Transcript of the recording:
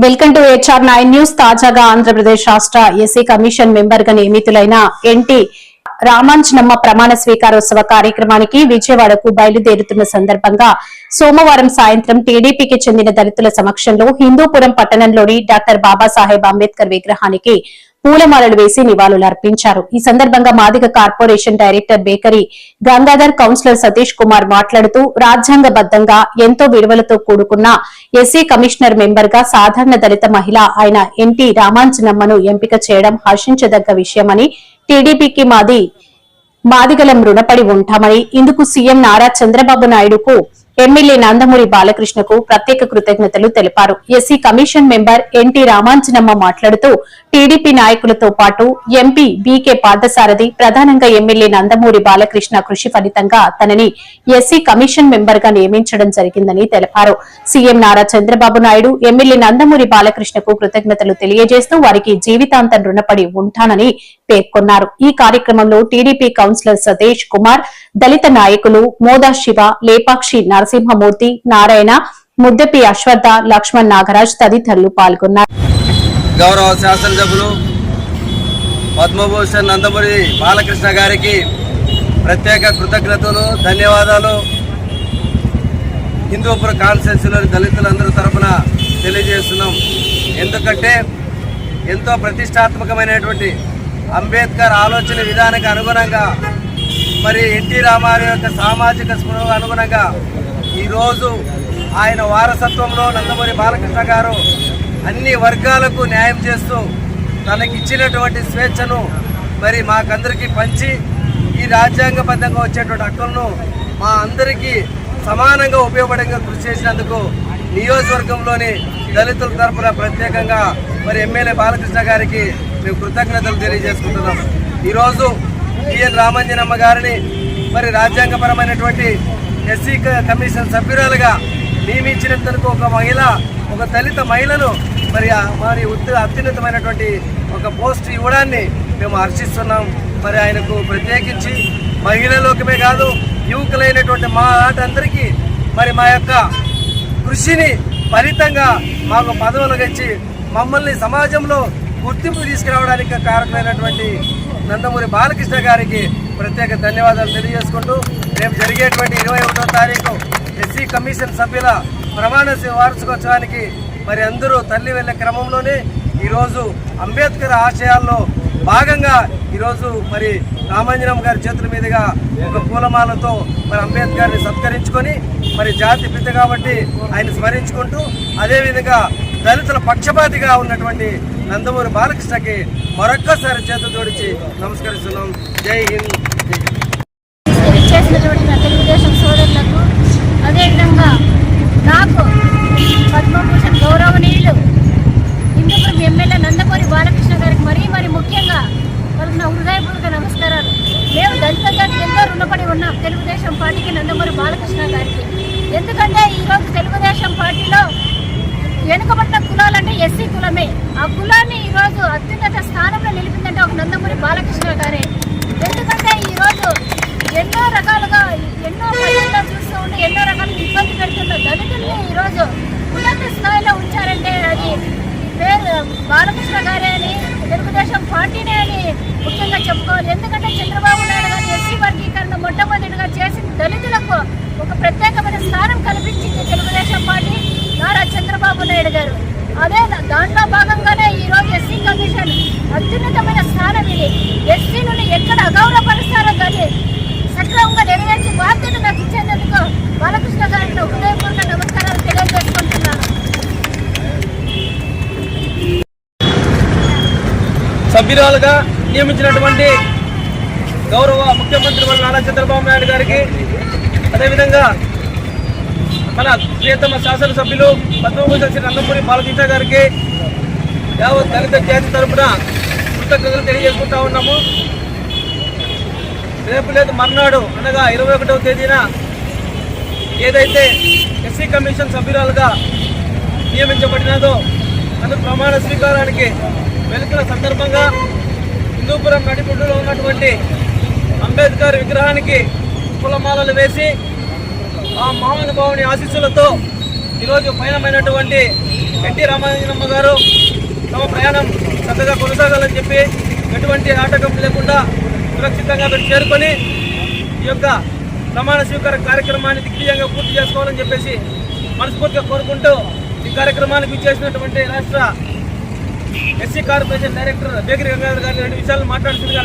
Welcome to HR9 news. తాజాగా ఆంధ్రప్రదేశ్ రాష్ట్ర SC commission member గా నియమితులైన ఎన్టీ రామాంజనమ్మ ప్రమాణ స్వీకారోత్సవ కార్యక్రమానికి విజయవాడకు బయలుదేరుతున్న సందర్భంగా సోమవారం సాయంత్రం టీడీపీకి చెందిన దళితుల సమక్షంలో హిందూపురం పట్టణంలోని డాక్టర్ బాబాసాహెబ్ అంబేద్కర్ విగ్రహానికి పూలమాలలు వేసి నివాళులర్పించారు. ఈ సందర్భంగా Madiga corporation director Bekari Gangadhar, councillor Satish Kumar మాట్లాడుతూ రాజ్యాంగబద్దంగా ఎంతో విలువలతో కూడుకున్న ఎస్సీ కమిషనర్ మెంబర్ గా సాధారణ దళిత మహిళ అయిన ఎన్టీ రామాంజనమ్మను ఎంపిక చేయడం హర్షించదగ్గ విషయమని, టీడీపీకి మాదిగలం రుణపడి ఉంటామని, ఇందుకు సీఎం నారా చంద్రబాబు నాయుడుకు, ఎమ్మెల్యే నందమూరి బాలకృష్ణకు ప్రత్యేక కృతజ్ఞతలు తెలిపారు. SC commission member NT Ramanjanamma మాట్లాడుతూ టీడీపీ నాయకులతో పాటు ఎంపీ బీకే పార్థసారథి, ప్రధానంగా ఎమ్మెల్యే నందమూరి బాలకృష్ణ కృషి ఫలితంగా తనని ఎస్సీ కమిషన్ మెంబర్ గా నియమించడం జరిగిందని తెలిపారు. సీఎం నారా చంద్రబాబు నాయుడు, ఎమ్మెల్యే నందమూరి బాలకృష్ణకు కృతజ్ఞతలు తెలియజేస్తూ వారికి జీవితాంతం రుణపడి ఉంటానని పేర్కొన్నారు. ఈ కార్యక్రమంలో టీడీపీ కౌన్సిలర్ సతీష్ కుమార్, దళిత నాయకులు మోదా శివ, లేపాక్షి నరసింహమూర్తి, నారాయణ, ముద్దపి అశ్వత్థ, లక్ష్మణ్ నాగరాజ్ తదితరులు పాల్గొన్నారు. గౌరవ శాసనసభ్యులు పద్మభూషణ్ నందమూరి బాలకృష్ణ గారికి ప్రత్యేక కృతజ్ఞతలు, ధన్యవాదాలు హిందూపురం కాన్స్టిట్యున్సీలోని దళితులందరి తరఫున తెలియజేస్తున్నాం. ఎందుకంటే ఎంతో ప్రతిష్టాత్మకమైనటువంటి అంబేద్కర్ ఆలోచన విధానానికి అనుగుణంగా, మరి ఎన్టీ రామారావు యొక్క సామాజిక స్పృహకు అనుగుణంగా ఈరోజు ఆయన వారసత్వంలో నందమూరి బాలకృష్ణ గారు అన్ని వర్గాలకు న్యాయం చేస్తూ తనకిచ్చినటువంటి స్వేచ్ఛను మరి మాకందరికీ పంచి ఈ రాజ్యాంగబద్ధంగా వచ్చేటువంటి హక్కులను మా అందరికీ సమానంగా ఉపయోగపడంగా కృషి చేసినందుకు నియోజకవర్గంలోని దళితుల తరఫున ప్రత్యేకంగా మరి ఎమ్మెల్యే బాలకృష్ణ గారికి మేము కృతజ్ఞతలు తెలియజేసుకుంటున్నాం. ఈరోజు టిఎన్ రామాంజనమ్మ గారిని మరి రాజ్యాంగపరమైనటువంటి ఎస్సీ కమిషన్ సభ్యురాలుగా నియమించినందుకు ఒక దళిత మహిళను మరి అత్యున్నతమైనటువంటి ఒక పోస్ట్ ఇవ్వడాన్ని మేము హర్షిస్తున్నాం. మరి ఆయనకు ప్రత్యేకించి మహిళలోకమే కాదు, యువకులైనటువంటి మా ఆటందరికీ మరి మా యొక్క కృషిని ఫలితంగా మాకు పదవులు ఇచ్చి మమ్మల్ని సమాజంలో గుర్తింపు తీసుకురావడానికి కారకులైనటువంటి నందమూరి బాలకృష్ణ గారికి ప్రత్యేక ధన్యవాదాలు తెలియజేసుకుంటూ రేపు జరిగేటువంటి 21వ తారీఖు ఎస్సీ కమిషన్ సభ్యుల ప్రమాణ వార్షికోత్సవానికి మరి అందరూ తల్లి వెళ్లే క్రమంలోనే ఈరోజు అంబేద్కర్ ఆశయాల్లో భాగంగా ఈరోజు మరి రామాంజనమ్మ గారి చేతుల మీదుగా ఒక పూలమాలతో మరి అంబేద్కర్ని సత్కరించుకొని మరి జాతి పిత కాబట్టి ఆయన స్మరించుకుంటూ, అదేవిధంగా దళితుల పక్షపాతిగా ఉన్నటువంటి నందమూరి బాలకృష్ణకి మరొక్కసారి చేతులు జోడించి నమస్కరిస్తున్నాం. జై హింద్. తెలుగుదేశం సోదరులకు, అదేవిధంగా నాకు పద్మభూషణ్ గౌరవనీయులు హిందూపురం ఎమ్మెల్యే నందమూరి బాలకృష్ణ గారికి మరీ ముఖ్యంగా వాళ్ళకి నా హృదయపూర్వక నమస్కారాలు. మేము దళిత గారికి ఎంతో రుణపడి ఉన్నాం తెలుగుదేశం పార్టీకి, నందమూరి బాలకృష్ణ గారికి. ఎందుకంటే ఈరోజు తెలుగుదేశం పార్టీలో వెనుకబడిన కులాలంటే ఎస్సీ కులమే. ఆ కులాన్ని ఈరోజు అత్యున్నత స్థానంలో నిలిపిందంటే ఒక నందమూరి బాలకృష్ణ గారే. ఎందుకంటే ఈరోజు ఎన్నో రకాలుగా ఎన్నో ప్రజల్లో చూస్తూ ఉండి ఎన్నో రకాలుగా ఇబ్బంది పెడుతున్న దళితుల్ని ఈరోజు ఉన్నత స్థాయిలో ఉంచారంటే అది పేరు బాలకృష్ణ గారే అని, తెలుగుదేశం పార్టీనే అని ముఖ్యంగా చెప్పుకోవాలి. ఎందుకంటే చంద్రబాబు నాయుడు గారు ఎస్సీ వర్గీకరణ మొట్టమొదటిగా చేసిన దళితులకు ఒక ప్రత్యేకమైన స్థానం కల్పించింది తెలుగుదేశం పార్టీ, నారా చంద్రబాబు నాయుడు గారు. అదే దాంట్లో భాగంగానే ఈరోజు ఎస్సీ కమిషన్ అత్యున్నతమైన స్థానం ఇది. ఎస్సీలను ఎక్కడ అగౌరవపరుస్తారో కానీ సక్రమంగా నెరవేర్చి బాధ్యత నాకు ఇచ్చేందుకు బాలకృష్ణ గారికి హృదయపూర్వక నమస్కారాలు తెలియజేసుకుంటున్నాను. సభ్యురాలుగా నియమించినటువంటి గౌరవ ముఖ్యమంత్రి నారా చంద్రబాబు నాయుడు గారికి, అదేవిధంగా మన ప్రియతమ శాసనసభ్యులు పద్మభూషణ్ శ్రీ నందమూరి బాలకృష్ణ గారికి యావత్ దళిత జాతి తరఫున కృతజ్ఞతలు తెలియజేసుకుంటా ఉన్నాము. రేపు లేదు మర్నాడు అనగా 21వ తేదీన ఏదైతే ఎస్సీ కమిషన్ సభ్యురాలుగా నియమించబడినదో అందుకు ప్రమాణ స్వీకారానికి వెలుతున్న సందర్భంగా హిందూపురం నడిపుడ్డులో ఉన్నటువంటి అంబేద్కర్ విగ్రహానికి పూలమాలలు వేసి ఆ మహానుభావుని ఆశీస్సులతో ఈరోజు పయనమైనటువంటి ఎన్టీ రామాంజనమ్మ గారు తమ ప్రయాణం చక్కగా కొనసాగాలని చెప్పి ఎటువంటి ఆటంకం లేకుండా సురక్షితంగా అక్కడ చేరుకొని ఈ యొక్క ప్రమాణ స్వీకార కార్యక్రమాన్ని దిగ్విజయంగా పూర్తి చేసుకోవాలని చెప్పేసి మనస్ఫూర్తిగా కోరుకుంటూ ఈ కార్యక్రమానికి ఇచ్చేసినటువంటి రాష్ట్ర SC corporation director Bekari Gangadhar గారిని 2 విషయాలు మాట్లాడుతున్నారు.